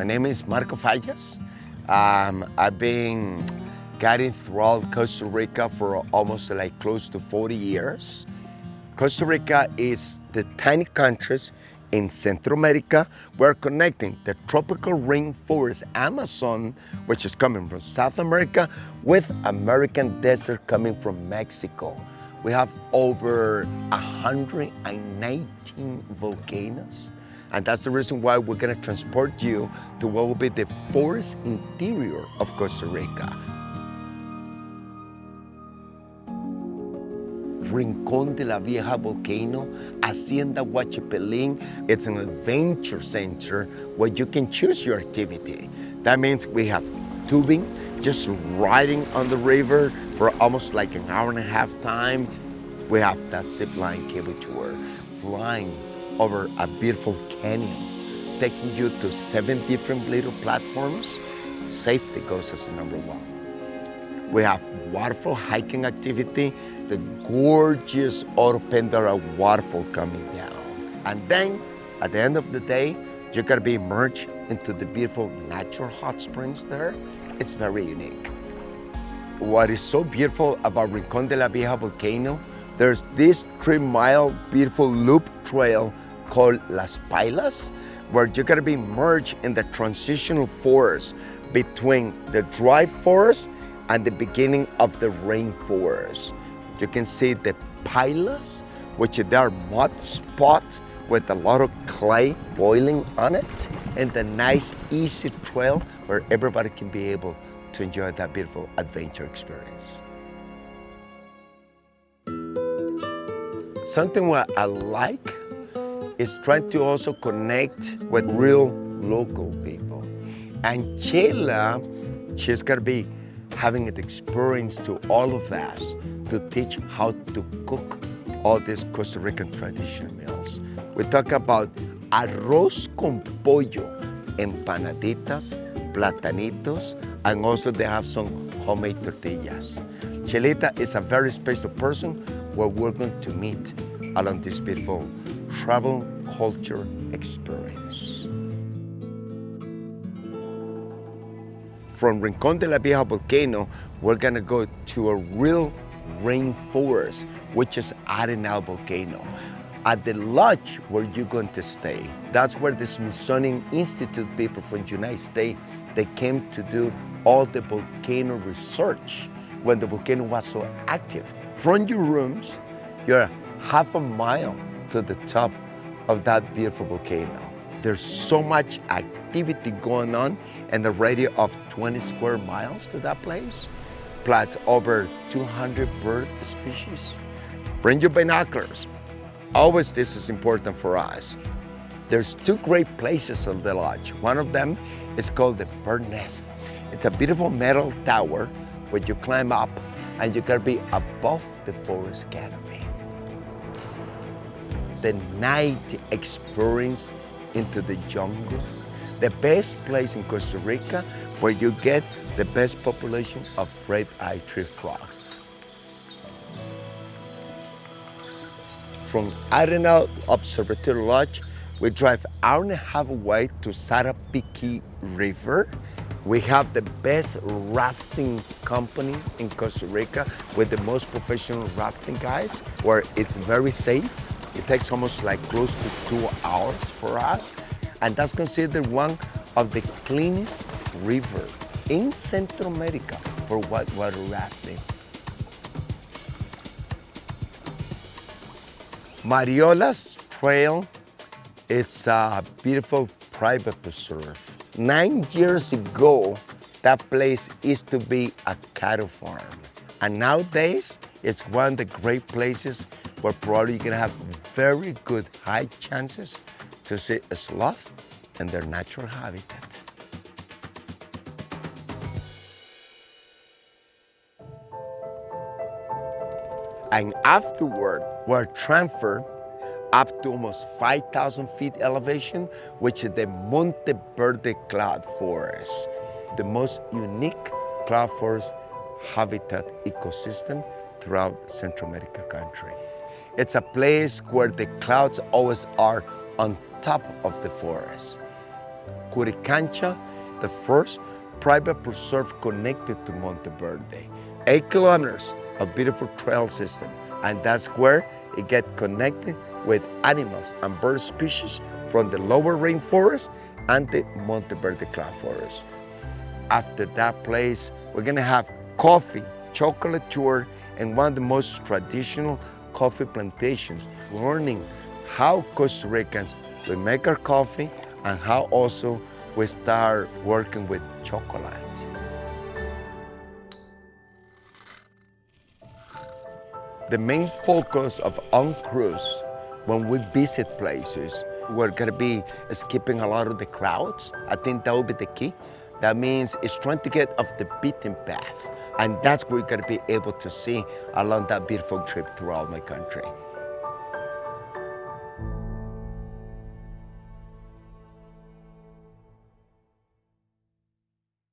My name is Marco Fallas. I've been guiding throughout Costa Rica for almost like close to 40 years. Costa Rica is the tiny countries in Central America. We're connecting the tropical rainforest Amazon, which is coming from South America, with American desert coming from Mexico. We have over 119 volcanoes. And that's the reason why we're gonna transport you to what will be the forest interior of Costa Rica. Rincon de la Vieja volcano, Hacienda Huachipelín. It's an adventure center where you can choose your activity. That means we have tubing, just riding on the river for almost like an hour and a half time. We have that zipline cable tour, flying over a beautiful canyon, taking you to 7 different little platforms. Safety goes as the number one. We have waterfall hiking activity, the gorgeous Oro Pendera waterfall coming down. And then, at the end of the day, you're gonna be immersed into the beautiful natural hot springs there. It's very unique. What is so beautiful about Rincon de la Vieja volcano, there's this 3-mile beautiful loop trail called Las Pailas, where you're gonna be immersed in the transitional forest between the dry forest and the beginning of the rainforest. You can see the pailas, which are mud spots with a lot of clay boiling on it, and the nice easy trail where everybody can be able to enjoy that beautiful adventure experience. Something what I like is trying to also connect with real local people. And Sheila, she's gonna be having an experience to all of us to teach how to cook all these Costa Rican traditional meals. We talk about arroz con pollo, empanaditas, platanitos, and also they have some homemade tortillas. Chelita is a very special person where we're going to meet along this beautiful travel culture experience. From Rincon de la Vieja volcano, we're gonna go to a real rainforest, which is Arenal volcano. At the lodge where you're going to stay, that's where the Smithsonian Institute people from the United States, they came to do all the volcano research when the volcano was so active. From your rooms, you're half a mile to the top of that beautiful volcano. There's so much activity going on in the radius of 20 square miles to that place, plus over 200 bird species. Bring your binoculars. Always this is important for us. There's 2 great places on the lodge. One of them is called the Bird Nest. It's a beautiful metal tower where you climb up and you can be above the forest canopy. The night experience into the jungle, the best place in Costa Rica where you get the best population of red-eyed tree frogs. From Arenal Observatory Lodge, we drive an hour and a half away to Sarapiquí River. We have the best rafting company in Costa Rica with the most professional rafting guys, where it's very safe. It takes almost like close to 2 hours for us. And that's considered one of the cleanest rivers in Central America for whitewater rafting. Mariola's Trail, it's a beautiful private preserve. 9 years ago, that place used to be a cattle farm. And nowadays, it's one of the great places where probably you're gonna have very good high chances to see a sloth in their natural habitat. And afterward, we're transferred up to almost 5,000 feet elevation, which is the Monteverde cloud forest, the most unique cloud forest habitat ecosystem throughout Central America country. It's a place where the clouds always are on top of the forest. Curicancha, the first private preserve connected to Monteverde. 8 kilometers of beautiful trail system, and that's where it gets connected with animals and bird species from the lower rainforest and the Monteverde cloud forest. After that place, we're gonna have coffee, chocolate tour, and one of the most traditional coffee plantations, learning how Costa Ricans we make our coffee and how also we start working with chocolate. The main focus of Uncruise when we visit places, we're gonna be skipping a lot of the crowds. I think that will be the key. That means it's trying to get off the beaten path. And that's what we're gonna be able to see along that beautiful trip throughout my country.